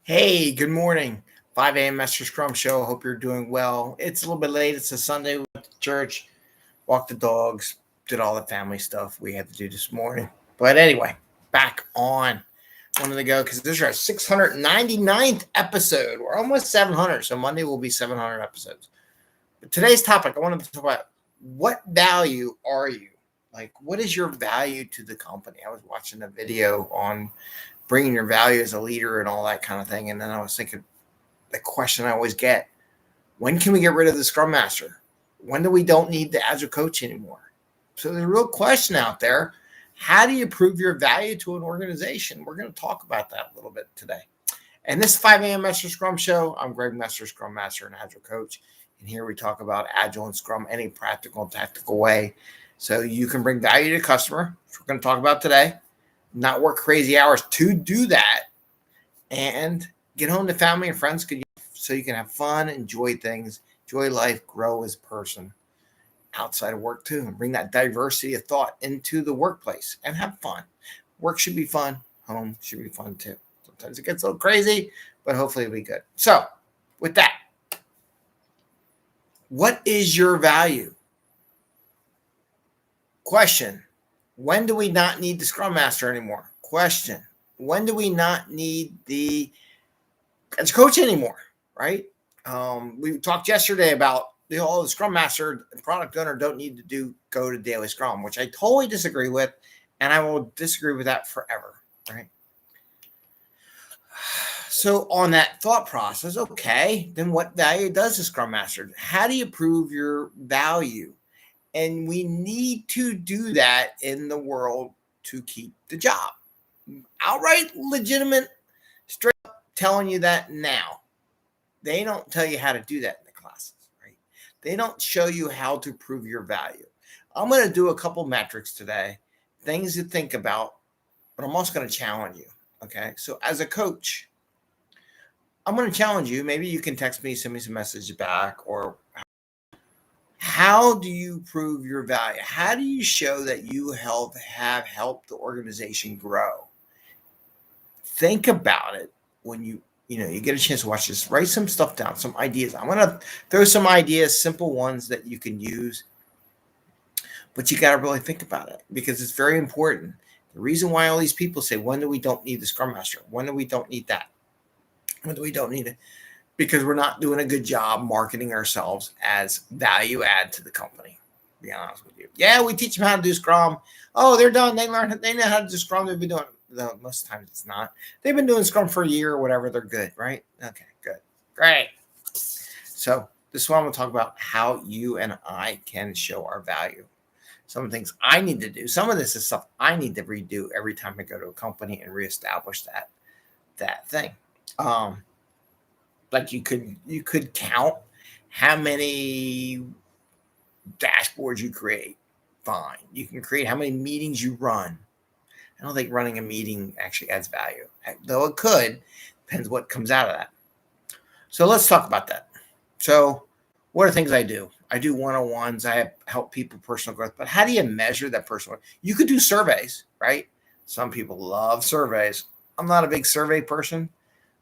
Hey, good morning. 5 a.m. Mester Scrum Show. Hope you're doing well. It's a little bit late. It's a Sunday. We went to church, walked the dogs, did all the family stuff we had to do this morning. But anyway, back on. Wanted to go because this is our 699th episode. We're almost 700. So Monday will be 700 episodes. But today's topic, I wanted to talk about what value are you? Like, what is your value to the company? I was watching a video on bringing your value as a leader and all that kind of thing. And then I was thinking, the question I always get, when can we get rid of the Scrum Master? When do we don't need the Agile Coach anymore? So there's a real question out there. How do you prove your value to an organization? We're going to talk about that a little bit today. And this 5 a.m. Mester Scrum Show, I'm Greg Mester, Scrum Master and Agile Coach. And here we talk about Agile and Scrum any practical and tactical way. So you can bring value to the customer, which we're going to talk about today. Not work crazy hours to do that, and get home to family and friends so you can have fun, enjoy things, enjoy life, grow as a person outside of work too, and bring that diversity of thought into the workplace and have fun. Work should be fun. Home should be fun too. Sometimes it gets a little crazy, but hopefully it'll be good. So with that, what is your value? Question. When do we not need the Scrum Master anymore? Question. When do we not need the Agile Coach anymore? Right? We talked yesterday about the Scrum Master and product owner don't need to go to daily Scrum, which I totally disagree with, and I will disagree with that forever. Right? So on that thought process, okay, then what value does the Scrum Master? How do you prove your value? And we need to do that in the world to keep the job. Outright legitimate, straight up telling you that now. They don't tell you how to do that in the classes, right? They don't show you how to prove your value. I'm going to do a couple metrics today, things to think about, but I'm also going to challenge you, okay? So as a coach, I'm going to challenge you. Maybe you can text me, send me some messages back, or how do you prove your value? How do you show that you have helped the organization grow? Think about it when you get a chance to watch this. Write some stuff down, some ideas. I'm going to throw some ideas, simple ones that you can use, but you got to really think about it because it's very important. The reason why all these people say, when do we don't need the Scrum Master? When do we don't need that? When do we don't need it? Because we're not doing a good job marketing ourselves as value add to the company. To be honest with you. Yeah, we teach them how to do Scrum. Oh, they're done. They know how to do Scrum. They've been doing it. Most of the times it's not. They've been doing Scrum for a year or whatever. They're good, right? Okay, good. Great. So this is what I'm going to talk about, how you and I can show our value. Some of the things I need to do. Some of this is stuff I need to redo every time I go to a company and reestablish that thing. Like you could count how many dashboards you create. Fine. You can create how many meetings you run. I don't think running a meeting actually adds value, though it could. Depends what comes out of that. So let's talk about that. So what are things I do? I do one-on-ones. I help people personal growth. But how do you measure that personal growth? You could do surveys, right? Some people love surveys. I'm not a big survey person.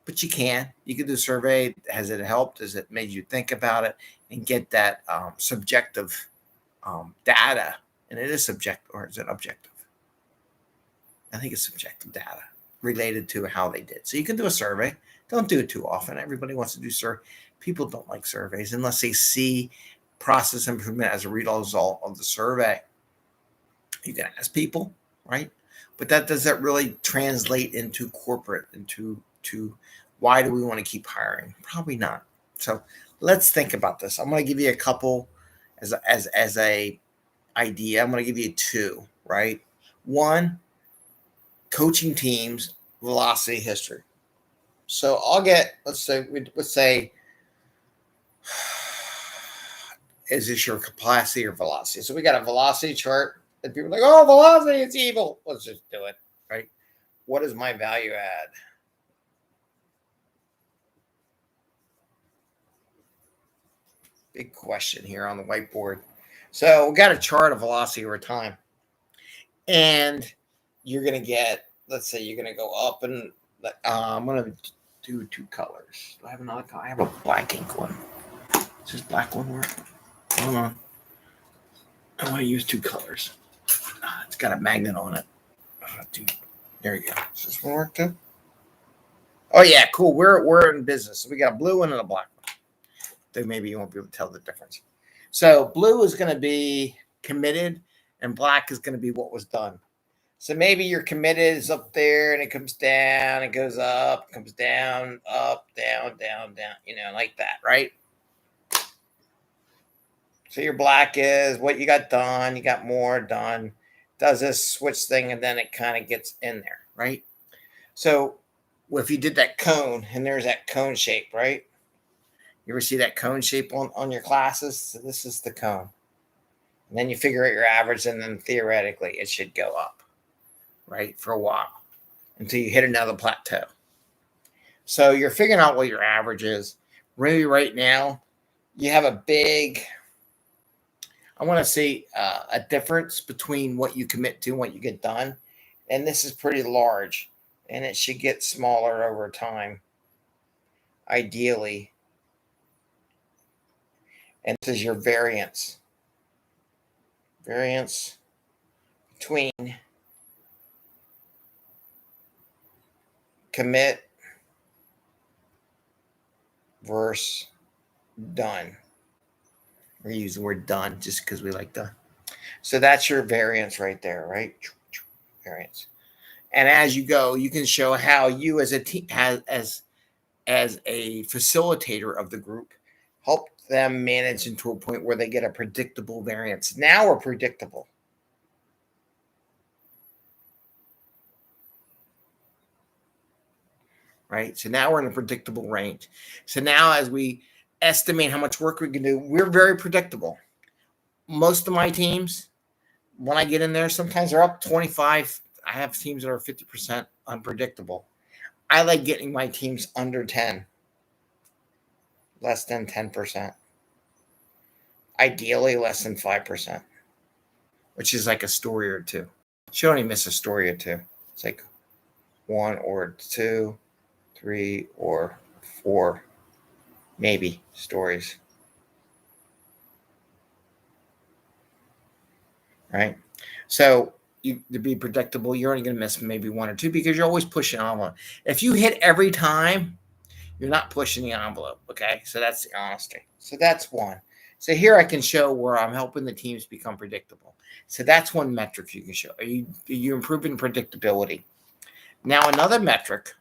But you can do a survey. Has it helped? Has it made you think about it and get that subjective data? And it is subjective, or is it objective? I think it's subjective data related to how they did. So you can do a survey. Don't do it too often. Everybody wants to do survey. People don't like surveys unless they see process improvement as a result of the survey. You can ask people, right? But does that really translate into corporate, into why do we want to keep hiring? Probably not. So let's think about this. I'm going to give you a couple as a idea. I'm going to give you two, right? One, coaching teams, velocity history. So I'll get, let's say, is this your capacity or velocity? So we got a velocity chart and people are like, oh, velocity is evil. Let's just do it, right? What is my value add? Big question here on the whiteboard. So we got a chart of velocity over time. And you're going to get, let's say you're going to go up and I'm going to do 2 colors. Do I have another color? I have a black ink one. Does this black one work? Hold on. I want to use 2 colors. It's got a magnet on it. Dude, there you go. Does this one work too? Oh yeah, cool. We're in business. So we got a blue one and a black one. Then maybe you won't be able to tell the difference. So blue is going to be committed, and black is going to be what was done. So maybe your committed is up there, and it comes down, it goes up, comes down, up, down, down, down. Like that, right? So your black is what you got done. You got more done. Does this switch thing, and then it kind of gets in there, right? So if you did that cone, and there's that cone shape, right? You ever see that cone shape on your classes? So this is the cone. And then you figure out your average, and then theoretically it should go up, right, for a while until you hit another plateau. So you're figuring out what your average is. Really right now, you have a big... I want to see a difference between what you commit to and what you get done. And this is pretty large, and it should get smaller over time, ideally. And this is your variance. Variance between commit versus done. We're using the word done just because we like done. So that's your variance right there, right? Variance. And as you go, you can show how you as a team, as a facilitator of the group, help them manage into a point where they get a predictable variance. Now we're predictable. Right? So now we're in a predictable range. So now as we estimate how much work we can do, we're very predictable. Most of my teams, when I get in there, sometimes they're up 25. I have teams that are 50% unpredictable. I like getting my teams under 10, less than 10%. Ideally, less than 5%, which is like a story or two. Should only miss a story or two. It's like 1 or 2, 3 or 4. Maybe stories, right? So to be predictable, you're only going to miss maybe 1 or 2 because you're always pushing the envelope. If you hit every time, you're not pushing the envelope, okay? So that's the honesty. So that's one. So here I can show where I'm helping the teams become predictable. So that's one metric you can show. Are you improving predictability? Now another metric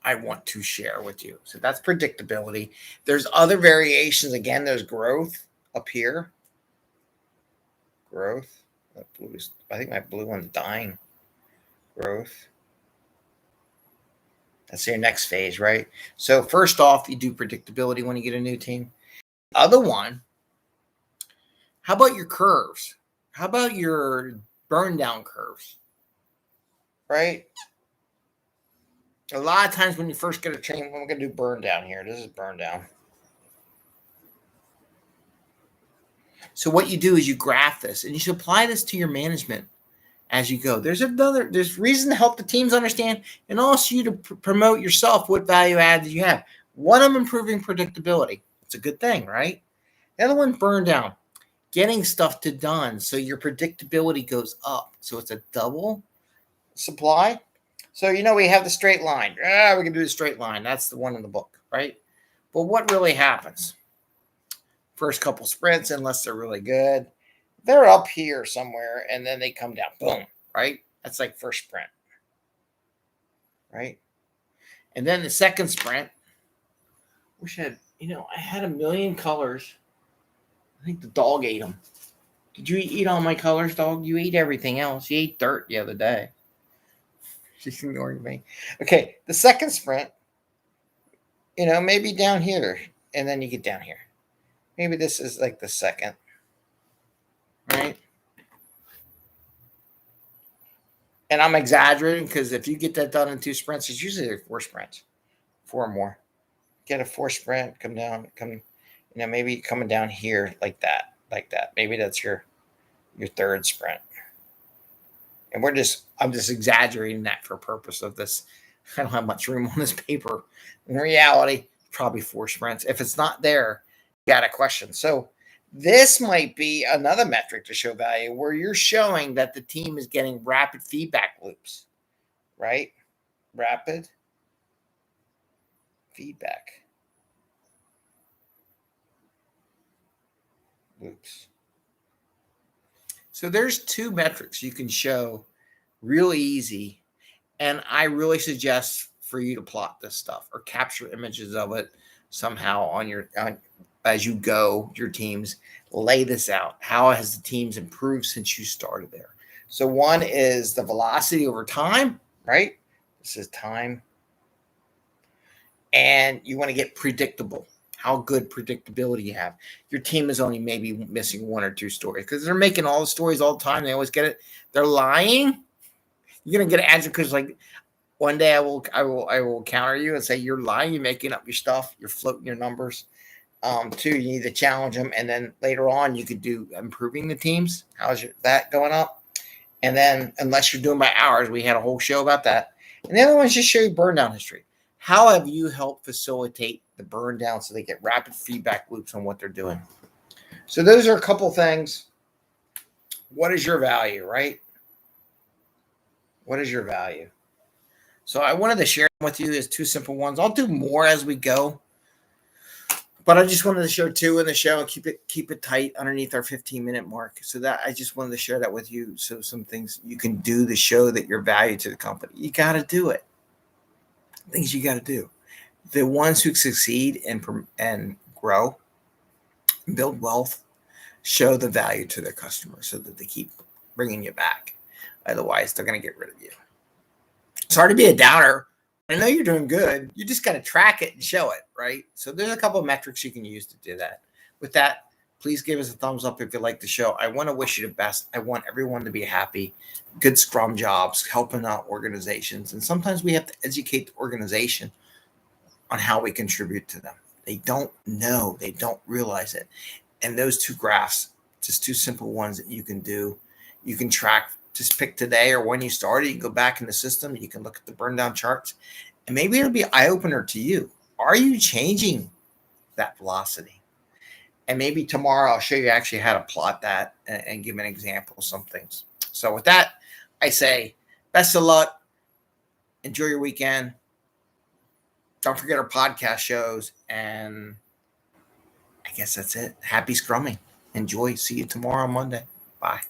I want to share with you. So that's predictability. There's other variations. Again, there's growth up here. Growth. I think my blue one's dying. Growth. That's your next phase, right? So first off, you do predictability when you get a new team. The other one, how about your curves? How about your burn down curves? Right? A lot of times when you first get a train, we're going to do burn down here. This is burn down. So what you do is you graph this, and you should apply this to your management as you go. There's reason to help the teams understand, and also you to promote yourself what value add you have. One of them, improving predictability. It's a good thing, right? The other one, burn down. Getting stuff to done so your predictability goes up. So it's a double supply. So, we have the straight line. We can do the straight line. That's the one in the book, right? But what really happens? First couple sprints, unless they're really good, they're up here somewhere, and then they come down. Boom, right? That's like first sprint, right? And then the second sprint, wish I had a million colors. I think the dog ate them. Did you eat all my colors, dog? You ate everything else. You ate dirt the other day. She's ignoring me. Okay, the second sprint, maybe down here, and then you get down here. Maybe this is like the second, right? And I'm exaggerating because if you get that done in 2 sprints, it's usually 4 sprints, 4 or more. Get a 4 sprint, come down, maybe coming down here like that. Maybe that's your third sprint. And I'm just exaggerating that for purpose of this I don't have much room on this paper. In reality, probably 4 sprints. If it's not there, you got a question. So this might be another metric to show value where you're showing that the team is getting rapid feedback loops, right? Rapid feedback loops. So there's 2 metrics you can show really easy. And I really suggest for you to plot this stuff or capture images of it somehow as you go, your teams, lay this out. How has the teams improved since you started there? So one is the velocity over time, right? This is time. And you want to get predictable. How good predictability you have. Your team is only maybe missing 1 or 2 stories because they're making all the stories all the time. They always get it. They're lying. You're gonna get an answer because like one day I will counter you and say you're lying. You're making up your stuff. You're floating your numbers. 2, you need to challenge them, and then later on you could do improving the teams. How's that going up? And then unless you're doing by hours, we had a whole show about that. And the other one is just show you burn down history. How have you helped facilitate the burn down so they get rapid feedback loops on what they're doing? So those are a couple things. What is your value, right? What is your value? So I wanted to share with you is 2 simple ones. I'll do more as we go, but I just wanted to show 2 in the show and keep it tight underneath our 15-minute mark. So that I just wanted to share that with you. So some things you can do to show that you're valued to the company. You got to do it. Things you got to do. The ones who succeed and grow, build wealth, show the value to their customers so that they keep bringing you back. Otherwise, they're going to get rid of you. Sorry to be a downer. I know you're doing good. You just got to track it and show it, right? So there's a couple of metrics you can use to do that. With that, please give us a thumbs up if you like the show. I want to wish you the best. I want everyone to be happy. Good Scrum jobs, helping out organizations. And sometimes we have to educate the organization on how we contribute to them. They don't know. They don't realize it. And those 2 graphs, just 2 simple ones that you can do. You can track. Just pick today or when you started. You can go back in the system. You can look at the burn down charts. And maybe it'll be an eye-opener to you. Are you changing that velocity? And maybe tomorrow I'll show you actually how to plot that and give an example of some things. So with that, I say best of luck. Enjoy your weekend. Don't forget our podcast shows. And I guess that's it. Happy scrumming. Enjoy. See you tomorrow on Monday. Bye.